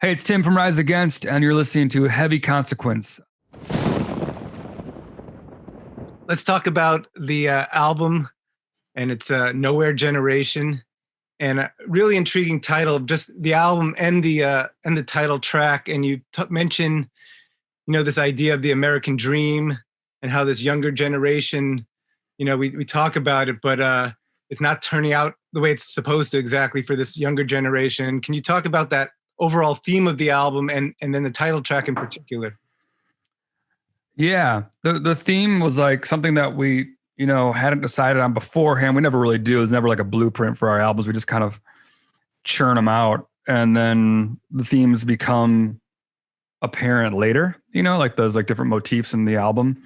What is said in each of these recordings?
Hey, it's Tim from Rise Against, and you're listening to Heavy Consequence. Let's talk about the album and its Nowhere Generation, and a really intriguing title of just the album and the title track. And you mention, this idea of the American dream and how this younger generation, we talk about it, but it's not turning out the way it's supposed to exactly for this younger generation. Can you talk about that overall theme of the album and then the title track in particular? Yeah, the theme was like something that we, hadn't decided on beforehand. We never really do. It was never like a blueprint for our albums. We just kind of churn them out. And then the themes become apparent later, like those like different motifs in the album.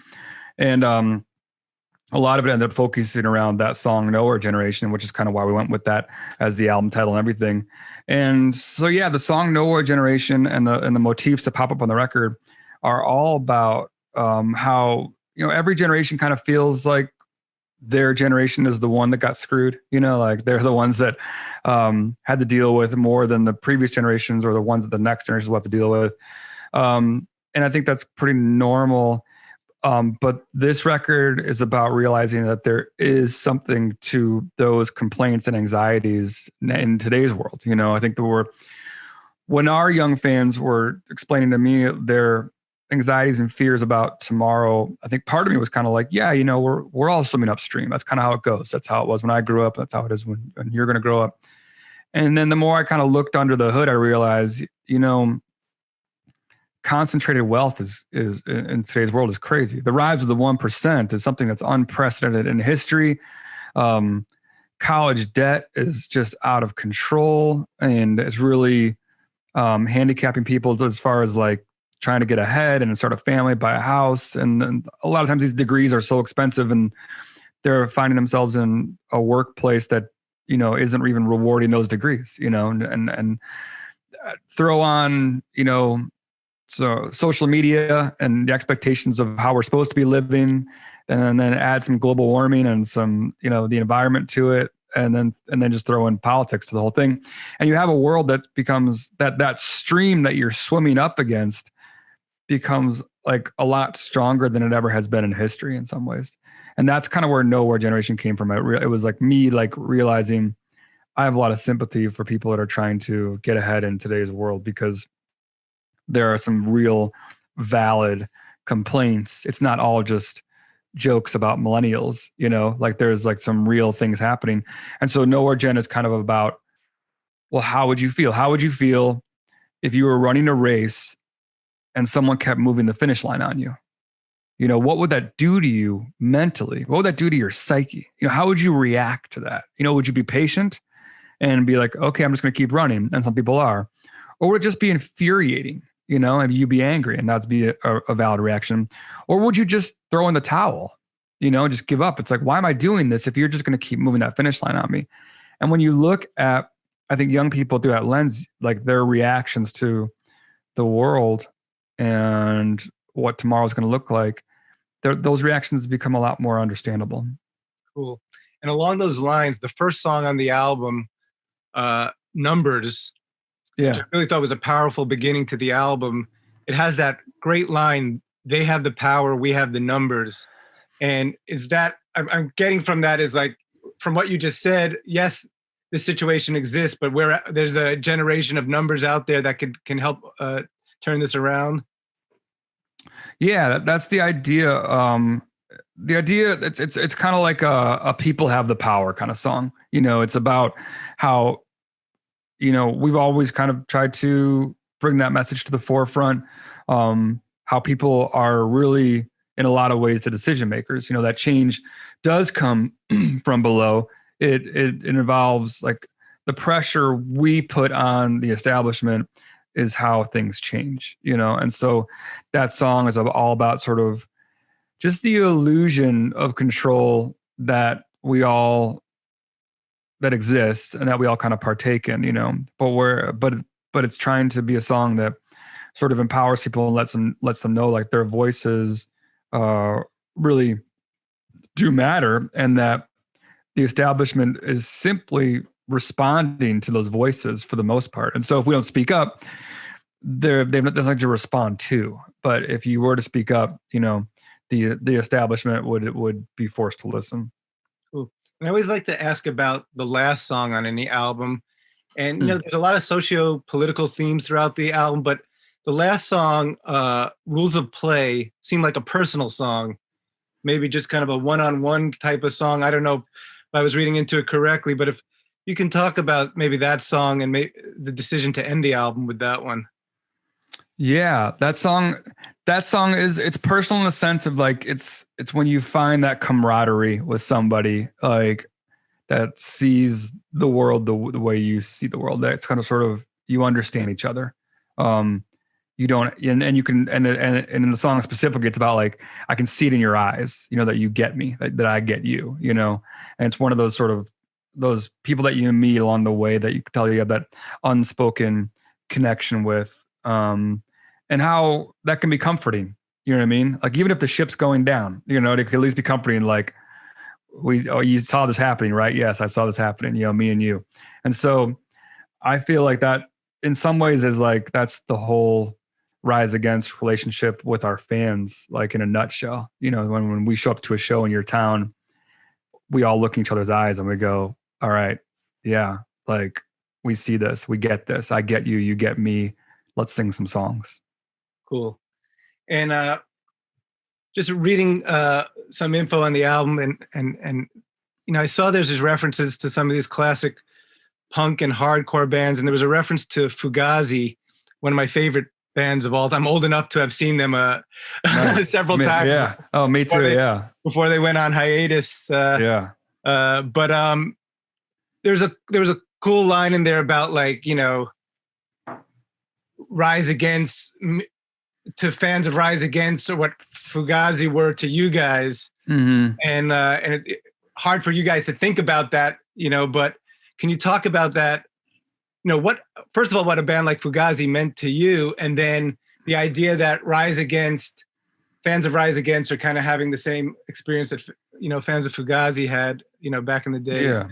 And a lot of it ended up focusing around that song Nowhere Generation, which is kind of why we went with that as the album title and everything. And so, yeah, the song Nowhere Generation and the motifs that pop up on the record are all about how, every generation kind of feels like their generation is the one that got screwed, like they're the ones that had to deal with more than the previous generations or the ones that the next generations will have to deal with. And I think that's pretty normal. But this record is about realizing that there is something to those complaints and anxieties in today's world. I think when our young fans were explaining to me their anxieties and fears about tomorrow, I think part of me was kind of like, yeah, we're all swimming upstream. That's kind of how it goes. That's how it was when I grew up. That's how it is when you're going to grow up. And then the more I kind of looked under the hood, I realized, concentrated wealth is in today's world is crazy. The rise of the 1% is something that's unprecedented in history. College debt is just out of control, and it's really handicapping people as far as like trying to get ahead and start a family, buy a house. And a lot of times these degrees are so expensive, and they're finding themselves in a workplace that isn't even rewarding those degrees. And throw on so social media and the expectations of how we're supposed to be living, and then add some global warming and some, the environment to it. And then just throw in politics to the whole thing. And you have a world that becomes that stream that you're swimming up against becomes like a lot stronger than it ever has been in history in some ways. And that's kind of where Nowhere Generation came from. It was like me realizing I have a lot of sympathy for people that are trying to get ahead in today's world, because there are some real valid complaints. It's not all just jokes about millennials, like there's like some real things happening. And so Nowhere Gen is kind of about, well, how would you feel? How would you feel if you were running a race and someone kept moving the finish line on you? What would that do to you mentally? What would that do to your psyche? How would you react to that? Would you be patient and be like, okay, I'm just going to keep running? And some people are. Or would it just be infuriating? And you'd be angry, and that'd be a valid reaction. Or would you just throw in the towel, just give up? It's like, why am I doing this if you're just going to keep moving that finish line on me? And when you look at, I think, young people through that lens, like their reactions to the world and what tomorrow is going to look like, those reactions become a lot more understandable. Cool. And along those lines, the first song on the album, Numbers, which I really thought was a powerful beginning to the album. It has that great line, "They have the power, we have the numbers." And is that, I'm getting from that is like, from what you just said, yes, this situation exists, but there's a generation of numbers out there that can help turn this around. Yeah, that's the idea. The idea, it's kind of like a people have the power kind of song. It's about how, we've always kind of tried to bring that message to the forefront. How people are really, in a lot of ways, the decision makers. That change does come from below. It involves like the pressure we put on the establishment is how things change. And so that song is all about sort of just the illusion of control that exists and that we all kind of partake in, but it's trying to be a song that sort of empowers people and lets them know like their voices really do matter, and that the establishment is simply responding to those voices for the most part. And so if we don't speak up, they've nothing to respond to. But if you were to speak up, the establishment would be forced to listen. Cool. And I always like to ask about the last song on any album. And there's a lot of socio-political themes throughout the album, but the last song, Rules of Play, seemed like a personal song, maybe just kind of a one-on-one type of song. I don't know if I was reading into it correctly, but if you can talk about maybe that song and the decision to end the album with that one. Yeah, that song is, it's personal in the sense of like, it's when you find that camaraderie with somebody like that sees the world the way you see the world. That's kind of sort of, you understand each other. You don't, and you can, and in the song specifically, it's about like, I can see it in your eyes, that you get me, that I get you, and it's one of those sort of, those people that you meet along the way that you can tell you have that unspoken connection with, and how that can be comforting. You know what I mean? Like, even if the ship's going down, it could at least be comforting. Like, you saw this happening, right? Yes, I saw this happening, me and you. And so I feel like that in some ways is like, that's the whole Rise Against relationship with our fans, like in a nutshell. When we show up to a show in your town, we all look in each other's eyes and we go, all right, yeah, like, we see this, we get this, I get you, you get me, let's sing some songs. Cool. And just reading some info on the album, and I saw there's these references to some of these classic punk and hardcore bands, and there was a reference to Fugazi, one of my favorite bands of all time. I'm old enough to have seen them nice. Several times. Yeah. Oh, me too. Before they went on hiatus. But there was a cool line in there about like, Rise Against, to fans of Rise Against, or what Fugazi were to you guys. Mm-hmm. And it's hard for you guys to think about that, but can you talk about that? First of all, what a band like Fugazi meant to you, and then the idea that fans of Rise Against are kind of having the same experience that, fans of Fugazi had, back in the day. Yeah.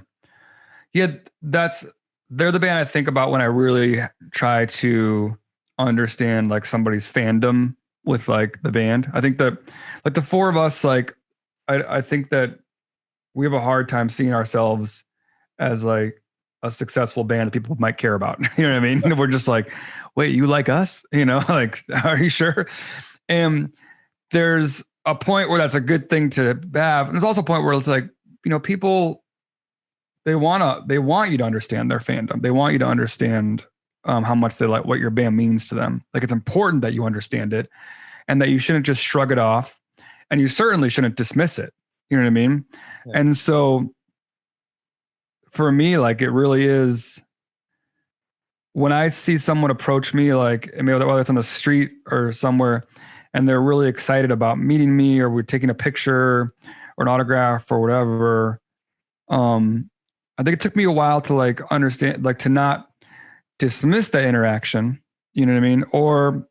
They're the band I think about when I really try to understand like somebody's fandom with like the band. I think that like the four of us, like, I think that we have a hard time seeing ourselves as like a successful band that people might care about. You know what I mean? We're just like, wait, you like us? Like, are you sure? And there's a point where that's a good thing to have. And there's also a point where it's like, people, they want you to understand their fandom. They want you to understand how much they like what your band means to them. Like, it's important that you understand it, and that you shouldn't just shrug it off, and you certainly shouldn't dismiss it. You know what I mean? Yeah. And so for me, like, it really is, when I see someone approach me, like, whether it's on the street or somewhere, and they're really excited about meeting me, or we're taking a picture or an autograph or whatever, I think it took me a while to like understand, like, to not dismiss that interaction, you know what I mean? Or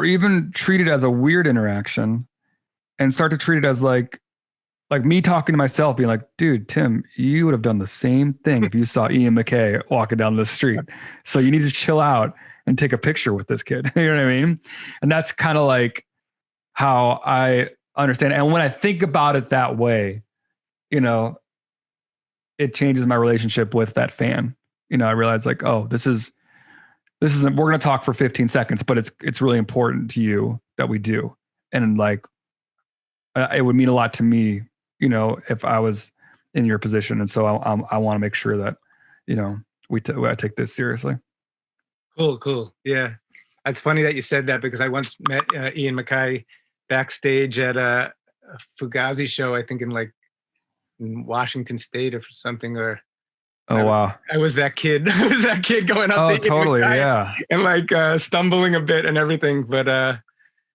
even treat it as a weird interaction, and start to treat it as like me talking to myself, being like, dude, Tim, you would have done the same thing if you saw Ian MacKaye walking down the street. So you need to chill out and take a picture with this kid. You know what I mean? And that's kind of like how I understand it. And when I think about it that way, it changes my relationship with that fan. I realize like, oh, this isn't, we're going to talk for 15 seconds, but it's really important to you that we do. And like, it would mean a lot to me, if I was in your position. And so I want to make sure that, I take this seriously. Cool. Yeah. It's funny that you said that, because I once met Ian MacKaye backstage at a Fugazi show, I think in Washington State or something, or wow. I was that kid. I was that kid going up to totally, yeah. And like stumbling a bit and everything. But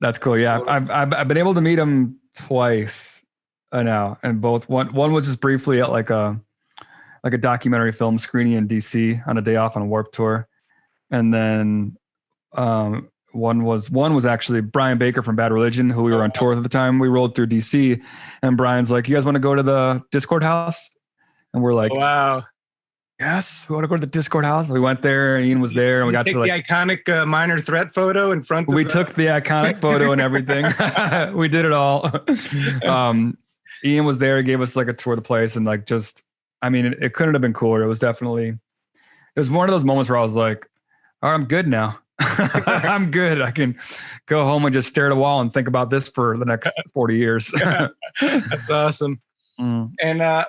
that's cool. Yeah. I've been able to meet him twice now, and both one was just briefly at like a documentary film screening in DC on a day off on a Warped Tour. And then one was actually Brian Baker from Bad Religion, who we were on tour at the time. We rolled through DC, and Brian's like, you guys want to go to the Discord house? And we're like, wow. yes, we want to go to the Discord house. We went there and Ian was there and we got Take to the like, iconic Minor Threat photo in front of we took the iconic photo and everything. We did it all. Ian was there, gave us like a tour of the place and like just, I mean, it couldn't have been cooler. It was definitely, it was one of those moments where I was like, all right, I'm good now. I'm good. I can go home and just stare at a wall and think about this for the next 40 years. That's awesome. And I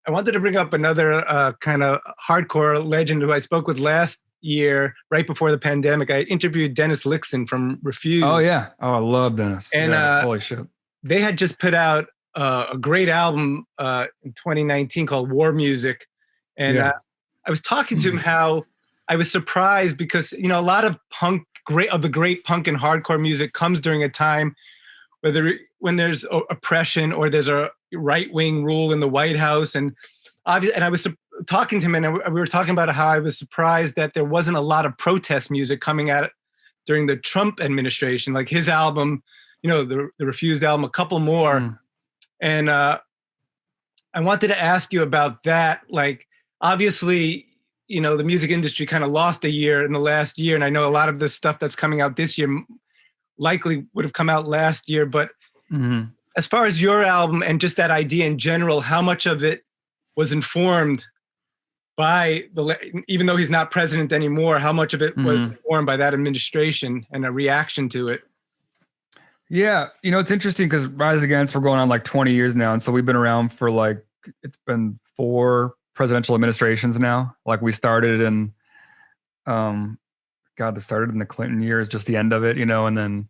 wanted to bring up another kind of hardcore legend who I spoke with last year, right before the pandemic. I interviewed Dennis Lixon from Refuse. Oh, yeah. Oh, I love Dennis. And holy shit. They had just put out a great album in 2019 called War Music. And I was talking to him how I was surprised because, you know, a lot of the great punk and hardcore music comes during a time when there's oppression or there's a right-wing rule in the White House. And obviously, and I was talking to him and we were talking about how I was surprised that there wasn't a lot of protest music coming out during the Trump administration, like his album, you know, the Refused album, a couple more. And I wanted to ask you about that. Like, obviously, you know, the music industry kind of lost a year in the last year. And I know a lot of the stuff that's coming out this year likely would have come out last year. But as far as your album and just that idea in general, how much of it was informed by even though he's not president anymore, how much of it was informed by that administration and a reaction to it? Yeah. You know, it's interesting because Rise Against, we're going on like 20 years now. And so we've been around for like, it's been 4 presidential administrations now. Like we started in, they started in the Clinton years, just the end of it, you know, and then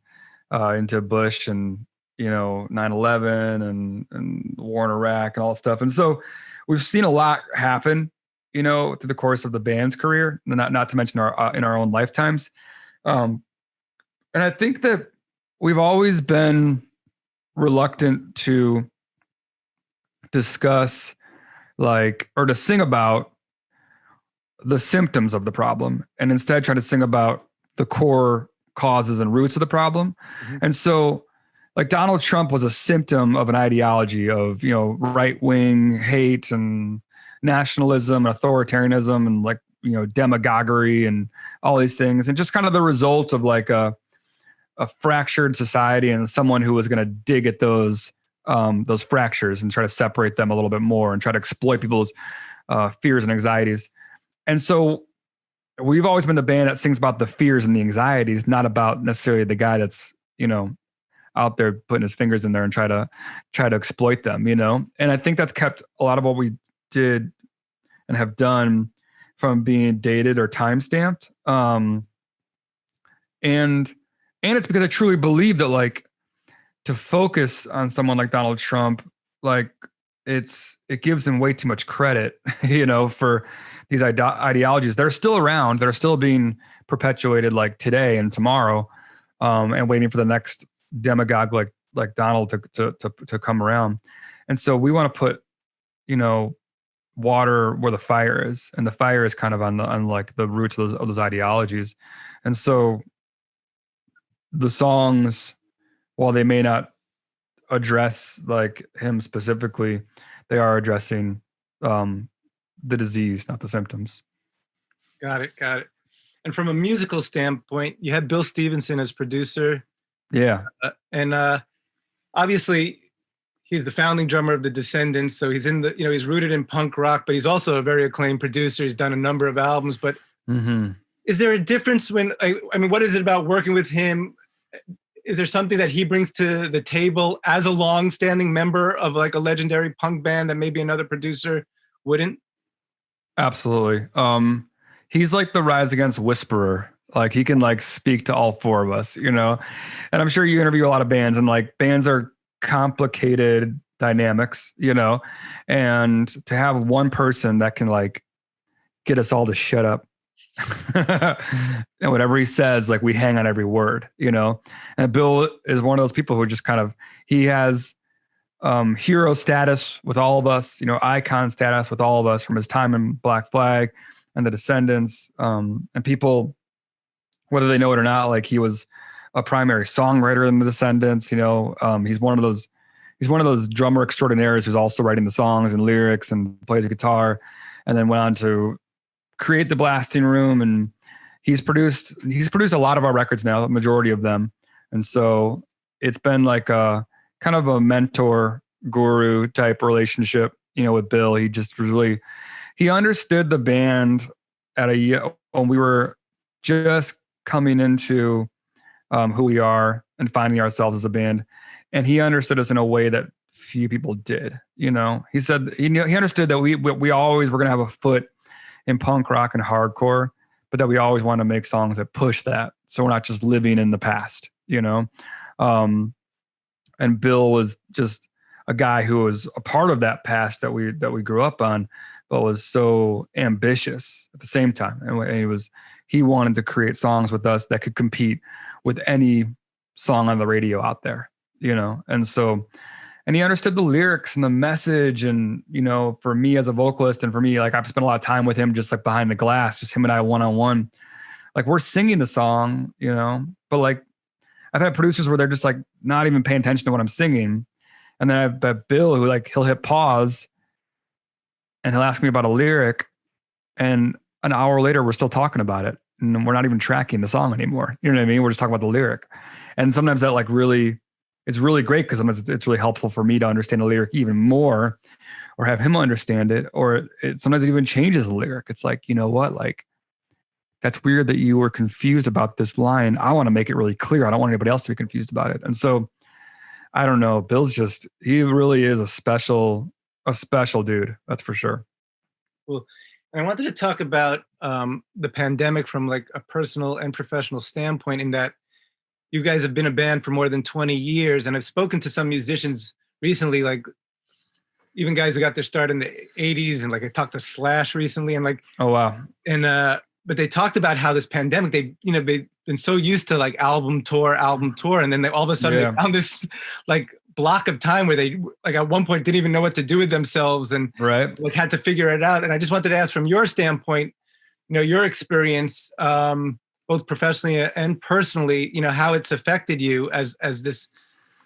into Bush and, you know, 9/11 and the war in Iraq and all that stuff. And so we've seen a lot happen, you know, through the course of the band's career, not to mention in our own lifetimes. And I think that we've always been reluctant to discuss or to sing about the symptoms of the problem and instead try to sing about the core causes and roots of the problem. And so like Donald Trump was a symptom of an ideology of, you know, right-wing hate and nationalism and authoritarianism and like, you know, demagoguery and all these things. And just kind of the result of like a fractured society and someone who was going to dig at those fractures and try to separate them a little bit more and try to exploit people's fears and anxieties. And so we've always been the band that sings about the fears and the anxieties, not about necessarily the guy that's, you know, out there putting his fingers in there and try to exploit them, you know? And I think that's kept a lot of what we did and have done from being dated or time-stamped. And it's because I truly believe that like to focus on someone like Donald Trump, like it gives him way too much credit, you know, for these ideologies. They're still around. They're still being perpetuated like today and tomorrow, and waiting for the next demagogue like Donald to come around. And so we want to put, you know, water where the fire is, and the fire is kind of on like the roots of those ideologies. And so the songs, while they may not address like him specifically, they are addressing the disease, not the symptoms. Got it. And from a musical standpoint, you had Bill Stevenson as producer. Yeah. And obviously he's the founding drummer of the Descendants. So he's he's rooted in punk rock, but he's also a very acclaimed producer. He's done a number of albums, but is there a difference when, I mean, what is it about working with him? Is there something that he brings to the table as a long-standing member of like a legendary punk band that maybe another producer wouldn't? Absolutely. He's like the Rise Against whisperer. Like he can like speak to all 4 of us, you know? And I'm sure you interview a lot of bands, and like bands are complicated dynamics, you know? And to have one person that can like get us all to shut up and whatever he says, like we hang on every word, you know? And Bill is one of those people who just kind of, he has hero status with all of us, you know, icon status with all of us from his time in Black Flag and the Descendants. And people, whether they know it or not, like he was a primary songwriter in the Descendants, you know. He's one of those drummer extraordinaires who's also writing the songs and lyrics and plays the guitar. and then went on to create the Blasting Room, and he's produced a lot of our records now, the majority of them. And so it's been like a kind of a mentor guru type relationship, with Bill. He just really, he understood the band when we were just coming into who we are and finding ourselves as a band. And he understood us in a way that few people did. He said he understood that we always were going to have a foot in punk rock and hardcore, but that we always want to make songs that push that. So we're not just living in the past, and Bill was just a guy who was a part of that past that we grew up on, but was so ambitious at the same time. And he wanted to create songs with us that could compete with any song on the radio out there, and so, and he understood the lyrics and the message. And, for me as a vocalist, and for me, like, I've spent a lot of time with him, just like behind the glass, just him and I one-on-one, like we're singing the song, but like I've had producers where they're just like not even paying attention to what I'm singing. And then I've got Bill who, like, he'll hit pause and he'll ask me about a lyric, and an hour later we're still talking about it, and we're not even tracking the song anymore. You know what I mean? We're just talking about the lyric. And sometimes that like really, it's really great, because sometimes it's really helpful for me to understand the lyric even more, or have him understand it. Or sometimes it even changes the lyric. It's like, you know what, like, that's weird that you were confused about this line. I want to make it really clear. I don't want anybody else to be confused about it. And so, I don't know, Bill's he really is a special dude. That's for sure. Well, I wanted to talk about the pandemic from like a personal and professional standpoint, in that you guys have been a band for more than 20 years. And I've spoken to some musicians recently, like even guys who got their start in the 80s. And like I talked to Slash recently, and like, oh, wow. And, but they talked about how this pandemic, they've been so used to like album tour. And then all of a sudden they found this like block of time where they like at one point didn't even know what to do with themselves, and like had to figure it out. And I just wanted to ask, from your standpoint, your experience, both professionally and personally, how it's affected you as this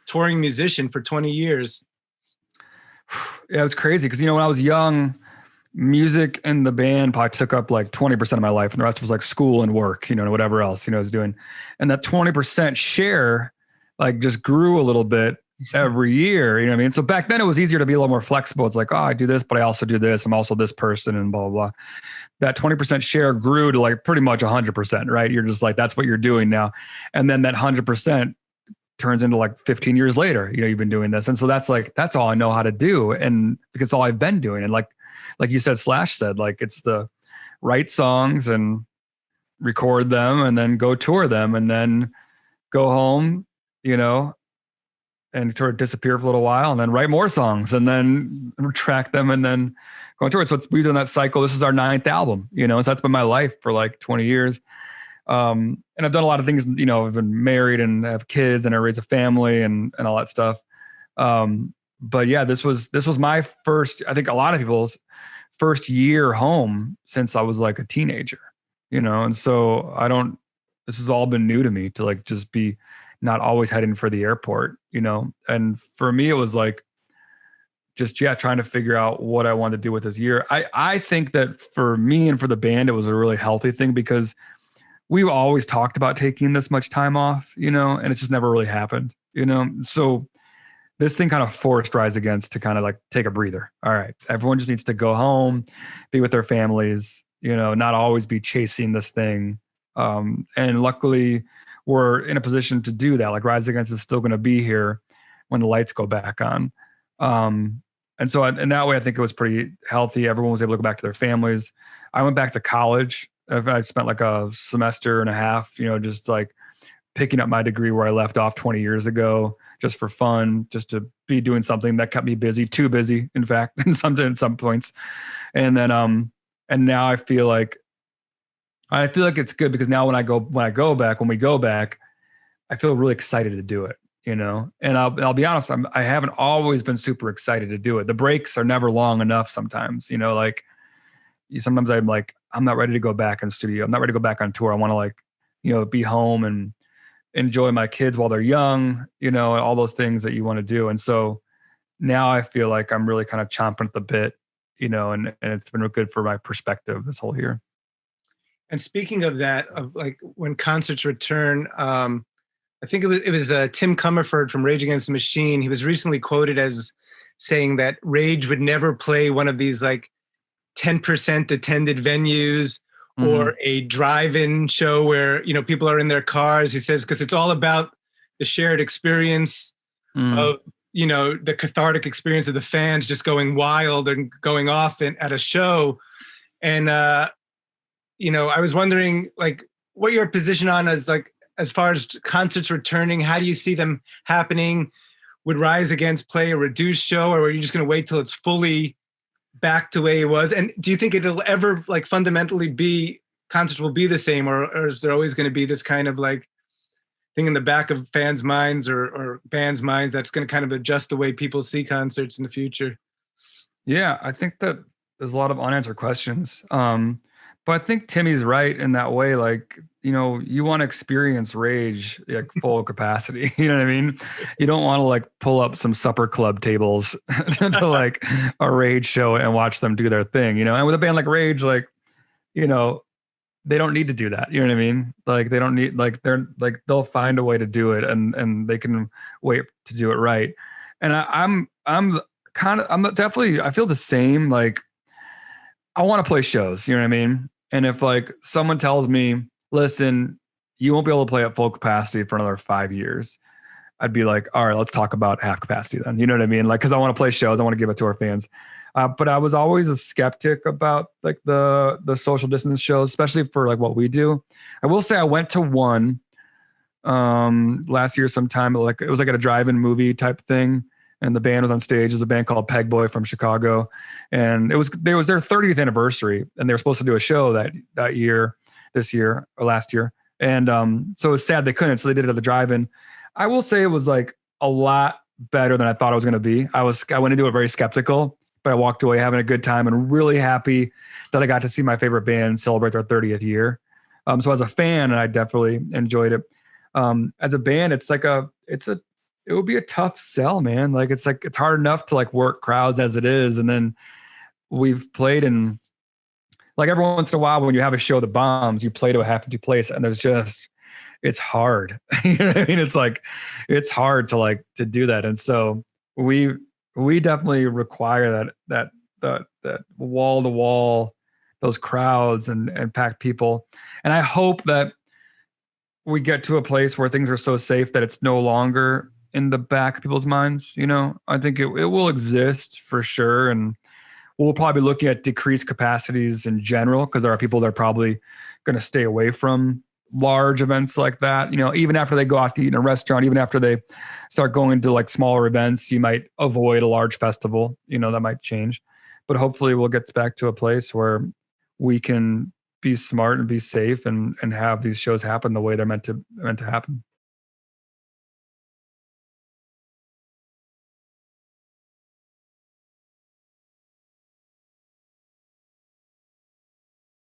touring musician for 20 years. Yeah, it's crazy, because, when I was young, music and the band probably took up like 20% of my life, and the rest was like school and work, whatever else, I was doing. And that 20% share like just grew a little bit every year, what I mean? So back then it was easier to be a little more flexible. It's like, oh, I do this, but I also do this. I'm also this person, and blah, blah, blah. That 20% share grew to like pretty much 100%, right? You're just like, that's what you're doing now. And then that 100% turns into like 15 years later, you've been doing this. And so that's all I know how to do. And because it's all I've been doing. And like you said, Slash said, like, it's the write songs and record them, and then go tour them, and then go home, and sort of disappear for a little while, and then write more songs, and then track them, and then go on tour. So we've done that cycle. This is our 9th album, so that's been my life for like 20 years. And I've done a lot of things, I've been married and have kids, and I raise a family and all that stuff. But yeah, this was my first, I think a lot of people's first year home since I was like a teenager, and so this has all been new to me, to like just be not always heading for the airport, and for me, it was like, just, trying to figure out what I wanted to do with this year. I think that for me and for the band, it was a really healthy thing, because we've always talked about taking this much time off, and it just never really happened, so this thing kind of forced Rise Against to kind of like take a breather. All right, everyone just needs to go home, be with their families, not always be chasing this thing. And luckily we're in a position to do that. Like, Rise Against is still going to be here when the lights go back on. And so in that way, I think it was pretty healthy. Everyone was able to go back to their families. I went back to college. I spent like a semester and a half, just like picking up my degree where I left off 20 years ago, just for fun, just to be doing something that kept me busy, too busy, in fact, in some points. And then, and now I feel like it's good, because now when we go back, I feel really excited to do it, and I'll be honest, I haven't always been super excited to do it. The breaks are never long enough sometimes, like sometimes I'm like, I'm not ready to go back in the studio. I'm not ready to go back on tour. I want to like, be home and enjoy my kids while they're young, and all those things that you want to do. And so now I feel like I'm really kind of chomping at the bit, and it's been real good for my perspective this whole year. And speaking of that, of like when concerts return, I think it was Tim McIlrath from Rage Against the Machine. He was recently quoted as saying that Rage would never play one of these like 10% attended venues or a drive-in show where people are in their cars. He says because it's all about the shared experience of the cathartic experience of the fans just going wild and going off at a show. And I was wondering like what your position on as far as concerts returning. How do you see them happening? Would Rise Against play a reduced show, or are you just going to wait till it's fully back to the way it was? And do you think it'll ever like fundamentally be concerts will be the same, or is there always going to be this kind of like thing in the back of fans' minds or bands' minds that's going to kind of adjust the way people see concerts in the future? Yeah, I think that there's a lot of unanswered questions. But I think Timmy's right in that way. Like, you want to experience Rage like full capacity. You know what I mean? You don't want to like pull up some supper club tables to like a Rage show and watch them do their thing, And with a band like Rage, like, they don't need to do that. You know what I mean? Like they don't need, like they'll find a way to do it and they can wait to do it right. And I'm definitely, I feel the same. Like I want to play shows, you know what I mean? And if like someone tells me, listen, you won't be able to play at full capacity for another 5 years, I'd be like, all right, let's talk about half capacity then. You know what I mean? Like, cause I want to play shows. I want to give it to our fans. But I was always a skeptic about like the social distance shows, especially for like what we do. I will say I went to one last year sometime, like it was like at a drive-in movie type thing. And the band was on stage. It was a band called Peg Boy from Chicago. And it was their 30th anniversary. And they were supposed to do a show that year, this year or last year. And so it was sad they couldn't. So they did it at the drive-in. I will say it was like a lot better than I thought it was going to be. I went into it very skeptical, but I walked away having a good time and really happy that I got to see my favorite band celebrate their 30th year. So as a fan, I definitely enjoyed it. As a band, it would be a tough sell, man. Like it's hard enough to like work crowds as it is. And then we've played in like every once in a while when you have a show that bombs, you play to a half-empty place and it's hard. You know what I mean? It's like, it's hard to do that. And so we definitely require that wall to wall, those crowds and packed people. And I hope that we get to a place where things are so safe that it's no longer in the back of people's minds. I think it will exist for sure. And we'll probably be looking at decreased capacities in general, because there are people that are probably going to stay away from large events like that. Even after they go out to eat in a restaurant, even after they start going to like smaller events, you might avoid a large festival, that might change. But hopefully we'll get back to a place where we can be smart and be safe and have these shows happen the way they're meant to happen.